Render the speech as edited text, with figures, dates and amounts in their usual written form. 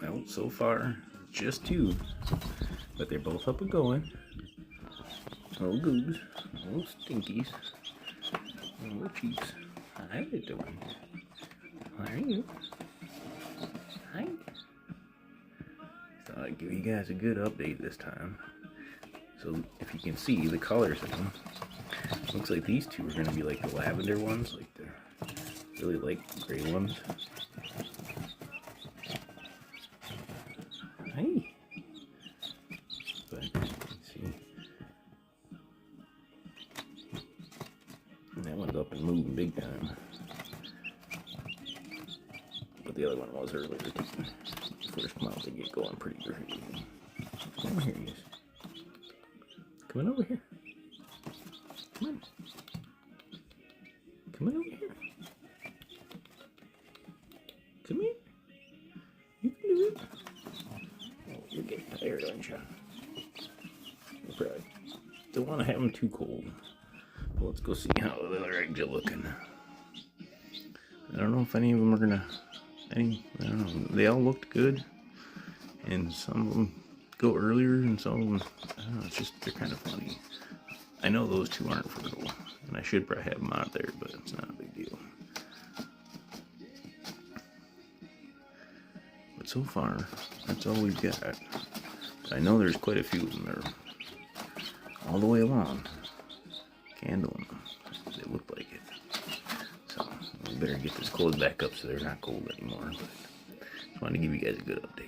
Well, so far, just two. But they're both up and going. Little goobs, little stinkies, little cheeks. How are they doing? How are you? Hi. Thought I'd give you guys a good update this time. So if you can see the colors of them, looks like these two are going to be like the lavender ones, like the really light gray ones. Hi. But let's see. That one's up and moving big time. But the other one was earlier too. First month they get going pretty early. Come over here, you guys. Come on over here. Come on. Come on over here. Come here. You can do it. Oh, you're getting tired, aren't you? You probably don't want to have them too cold. Well, let's go see how the other eggs are looking. I don't know if any of them are gonna. I don't know. They all looked good, and some of them go earlier, and some of them, I don't know. It's just they're kind of funny. I know those two aren't fertile, and I should probably have them out there, but it's not a big deal. But so far, that's all we've got. But I know there's quite a few of them there, all the way along. Candling them. They look like it. So we better get this closed back up so they're not cold anymore. But just wanted to give you guys a good update.